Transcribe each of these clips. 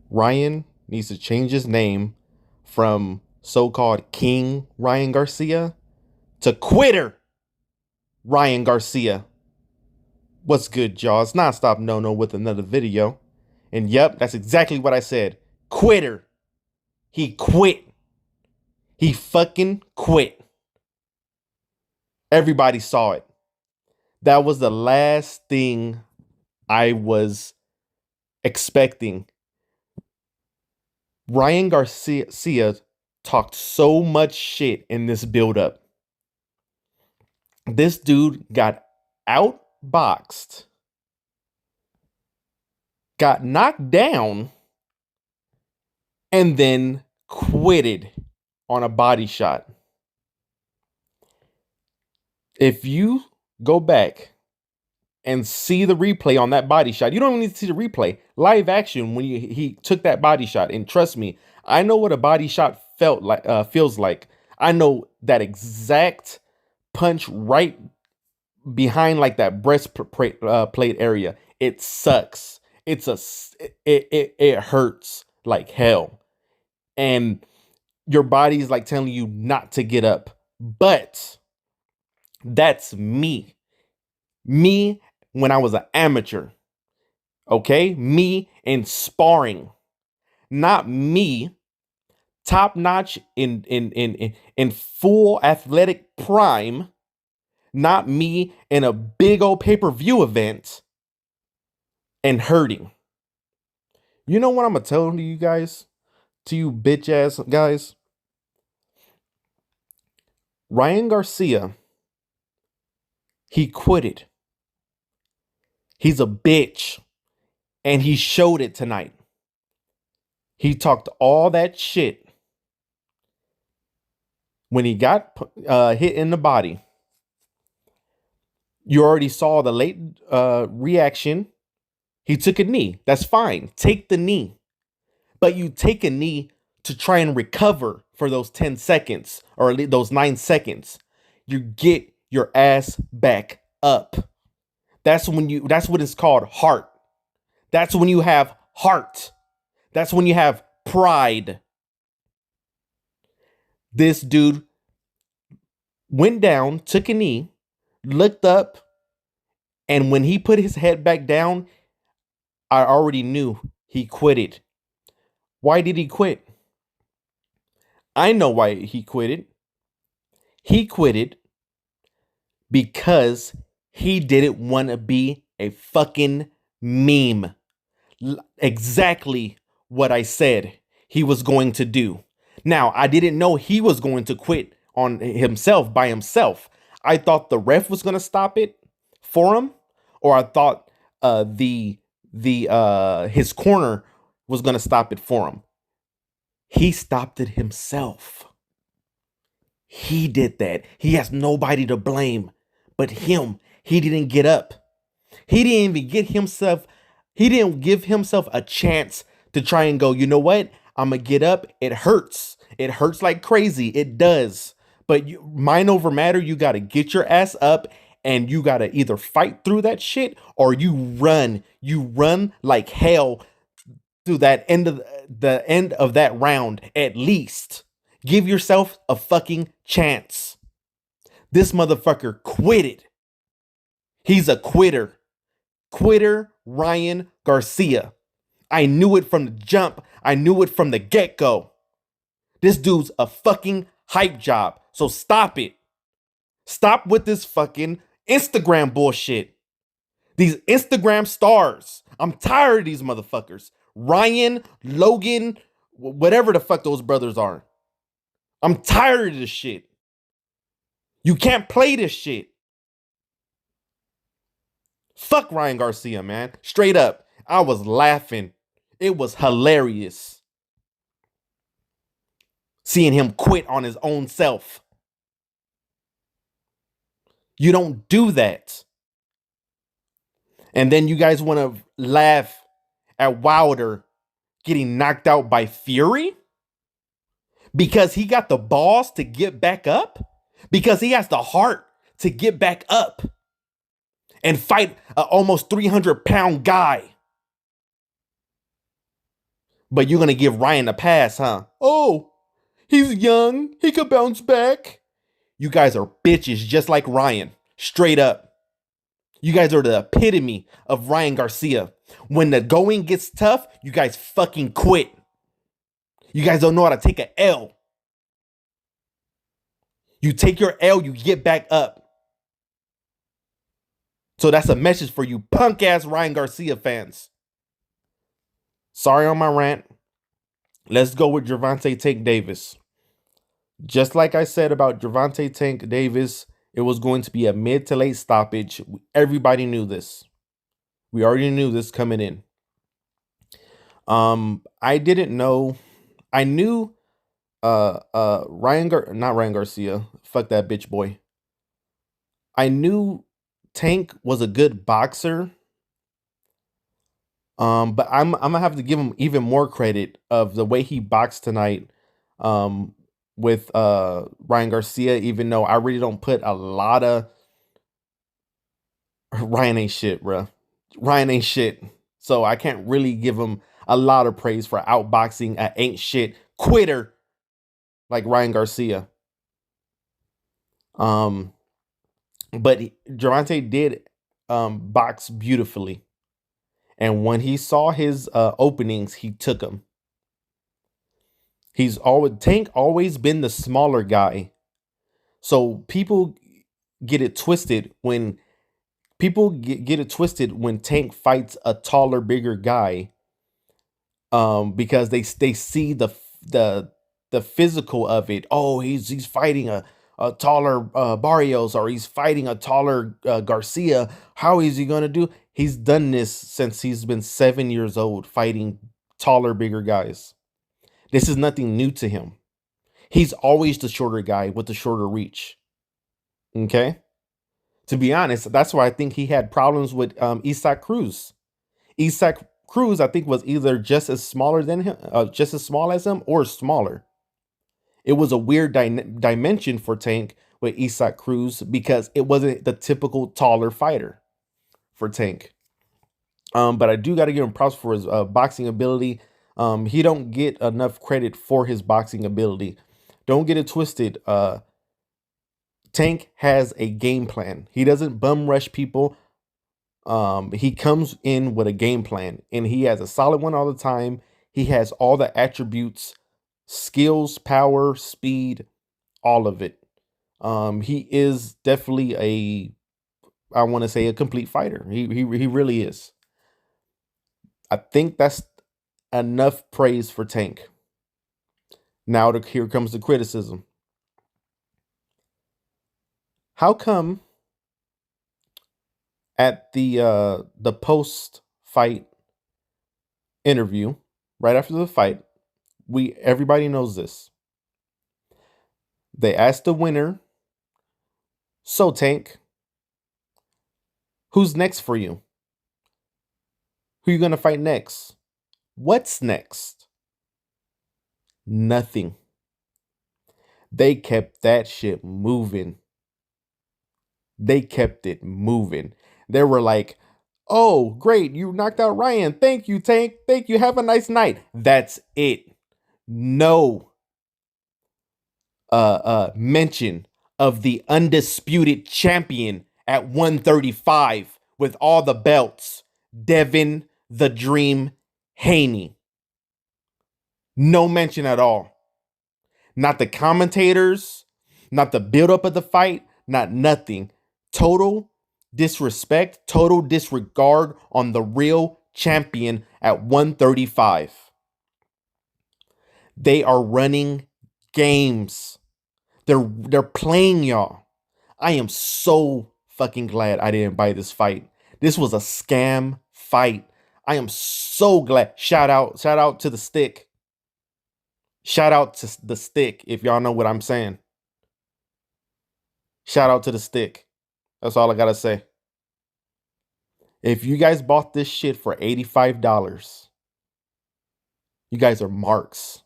Ryan needs to change his name from so-called King Ryan Garcia to Quitter Ryan Garcia. What's good, y'all? It's Nonstop No with another video. And yep, that's exactly what I said. Quitter. He quit. He fucking quit. Everybody saw it. That was the last thing I was expecting. Ryan Garcia talked so much shit in this build-up. This dude got outboxed, got knocked down, and then quitted on a body shot. If you go back and see the replay on that body shot, you don't even need to see the replay. Live action when he took that body shot, and trust me, I know what a body shot feels like. I know that exact punch right behind like that breastplate area. It sucks. It hurts like hell, and your body's like telling you not to get up. But that's me when I was an amateur. Okay, me in sparring, not me top notch in full athletic prime, not me in a big old pay-per-view event and hurting. You know what I'm gonna tell you guys, to you bitch ass guys? Ryan Garcia, he quitted. He's a bitch, and he showed it tonight. He talked all that shit when he got hit in the body. You already saw the late reaction. He took a knee. That's fine. Take the knee. But you take a knee to try and recover for those 10 seconds or those 9 seconds. You get your ass back up. That's what it's called, heart. That's when you have heart. That's when you have pride. This dude went down, took a knee, looked up, and when he put his head back down, I already knew he quitted. Why did he quit? I know why he quitted. He quitted because he didn't want to be a fucking meme. Exactly what I said he was going to do. Now, I didn't know he was going to quit on himself by himself. I thought the ref was going to stop it for him, or I thought his corner was going to stop it for him. He stopped it himself. He did that. He has nobody to blame but him. He didn't get up. He didn't even he didn't give himself a chance to try and go, you know what? I'm going to get up. It hurts. It hurts like crazy. It does. But mind over matter, you got to get your ass up and you got to either fight through that shit or you run. You run like hell through the end of that round at least. Give yourself a fucking chance. This motherfucker quitted. He's a quitter. Quitter Ryan Garcia. I knew it from the jump. I knew it from the get-go. This dude's a fucking hype job. So stop it. Stop with this fucking Instagram bullshit. These Instagram stars. I'm tired of these motherfuckers. Ryan, Logan, whatever the fuck those brothers are. I'm tired of this shit. You can't play this shit. Fuck Ryan Garcia, man. Straight up. I was laughing. It was hilarious seeing him quit on his own self. You don't do that. And then you guys want to laugh at Wilder getting knocked out by Fury? Because he got the balls to get back up? Because he has the heart to get back up and fight an almost 300-pound guy? But you're gonna give Ryan a pass, huh? Oh, he's young. He could bounce back. You guys are bitches just like Ryan. Straight up. You guys are the epitome of Ryan Garcia. When the going gets tough, you guys fucking quit. You guys don't know how to take an L. You take your L, you get back up. So that's a message for you punk ass Ryan Garcia fans. Sorry on my rant. Let's go with Gervonta Tank Davis. Just like I said about Gervonta Tank Davis, it was going to be a mid to late stoppage. Everybody knew this. We already knew this coming in. I didn't know. I knew not Ryan Garcia. Fuck that bitch boy. I knew Tank was a good boxer. But I'm gonna have to give him even more credit of the way he boxed tonight. With Ryan Garcia, even though I really don't put a lot of Ryan ain't shit, bro. Ryan ain't shit. So I can't really give him a lot of praise for outboxing a ain't shit quitter like Ryan Garcia. Um, but Gervonta did box beautifully. And when he saw his openings, he took them. Tank always been the smaller guy. So people get it twisted when get it twisted when Tank fights a taller, bigger guy. Because they see the physical of it. Oh, he's fighting a taller Barrios, or he's fighting a taller Garcia. How is he gonna do? He's done this since he's been 7 years old, fighting taller, bigger guys. This is nothing new to him. He's always the shorter guy with the shorter reach. Okay. To be honest, that's why I think he had problems with Isaac Cruz. Isaac Cruz, I think, was either just as smaller than him, just as small as him, or smaller. It was a weird dimension for Tank with Isaac Cruz because it wasn't the typical taller fighter for Tank. But I do got to give him props for his boxing ability. He don't get enough credit for his boxing ability. Don't get it twisted. Tank has a game plan. He doesn't bum rush people. He comes in with a game plan, and he has a solid one all the time. He has all the attributes, skills, power, speed, all of it. He is definitely I want to say a complete fighter. He really is. I think that's enough praise for Tank. Now here comes the criticism. How come at the post fight interview, right after the fight, everybody knows this. They asked the winner, "So Tank, who's next for you? Who you gonna fight next? What's next?" Nothing. They kept that shit moving. They kept it moving. They were like, "Oh, great, you knocked out Ryan. Thank you, Tank. Thank you. Have a nice night." That's it. No mention of the undisputed champion at 135 with all the belts, Devin the Dream Haney. No mention at all. Not the commentators, not the buildup of the fight, not nothing. Total disrespect, total disregard on the real champion at 135. They are running games. They're playing y'all. I am so fucking glad I didn't buy this fight. This was a scam fight. I am so glad. Shout out to the stick. Shout out to the stick, if y'all know what I'm saying. Shout out to the stick. That's all I gotta say. If you guys bought this shit for $85, you guys are marks.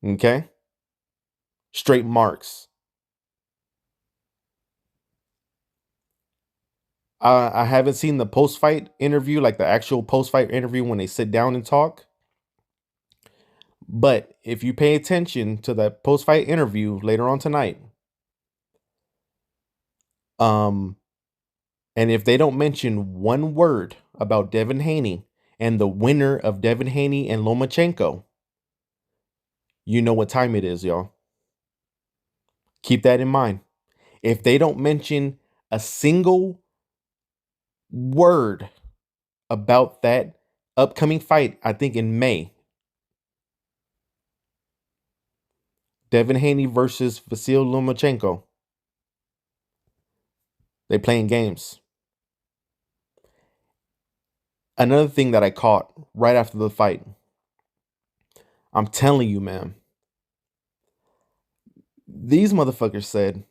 Okay? Straight marks. I haven't seen the post fight interview, like the actual post fight interview when they sit down and talk. But if you pay attention to that post fight interview later on tonight, um, and if they don't mention one word about Devin Haney and the winner of Devin Haney and Lomachenko, you know what time it is, y'all. Keep that in mind. If they don't mention a single word about that upcoming fight, I think in May, Devin Haney versus Vasil Lomachenko, they playing games. Another thing that I caught right after the fight, I'm telling you, man, these motherfuckers said,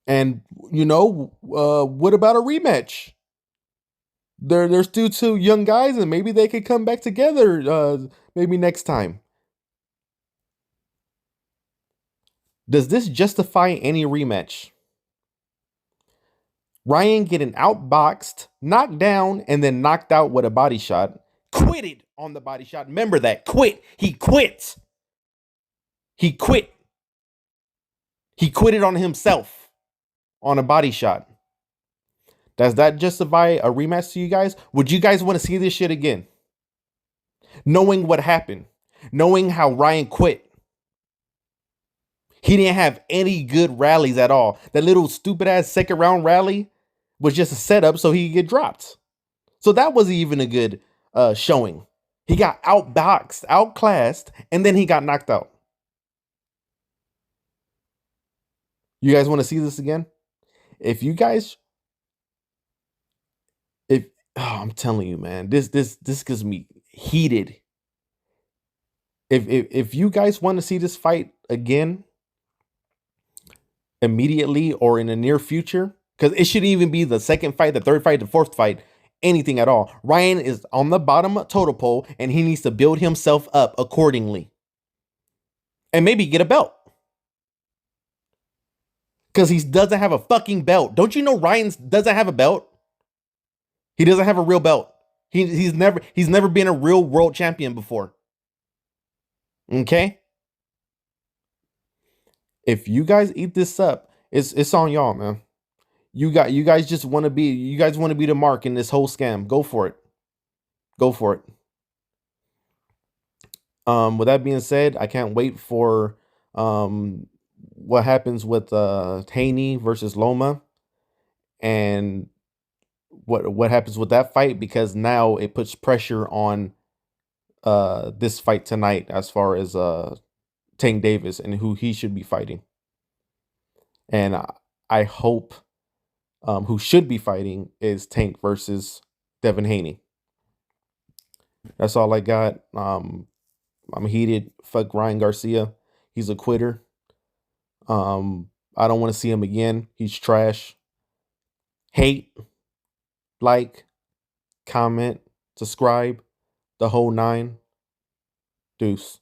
and what about a rematch? They're still two young guys, and maybe they could come back together. Maybe next time. Does this justify any rematch? Ryan getting outboxed, knocked down, and then knocked out with a body shot. Quitted on the body shot. Remember that. Quit. He quit. He quit. He quitted on himself on a body shot. Does that justify a rematch to you guys? Would you guys want to see this shit again? Knowing what happened, knowing how Ryan quit. He didn't have any good rallies at all. That little stupid ass second round rally was just a setup so he could get dropped. So that wasn't even a good showing. He got outboxed, outclassed, and then he got knocked out. You guys want to see this again? If you guys, if I'm telling you, man, this gets me heated. If you guys want to see this fight again, immediately or in the near future, because it shouldn't even be the second fight, the third fight, the fourth fight, anything at all. Ryan is on the bottom of total pole and he needs to build himself up accordingly. And maybe get a belt. Because he doesn't have a fucking belt. Don't you know Ryan doesn't have a belt? He doesn't have a real belt. He's never been a real world champion before. Okay? If you guys eat this up, it's on y'all, man. You guys just want to be the mark in this whole scam. Go for it. Go for it. With that being said, I can't wait for what happens with Haney versus Loma and what happens with that fight, because now it puts pressure on this fight tonight as far as Tank Davis and who he should be fighting. And I hope who should be fighting is Tank versus Devin Haney. That's all I got. I'm heated. Fuck Ryan Garcia. He's a quitter. I don't want to see him again. He's trash. Hate, like, comment, subscribe, the whole nine. Deuce.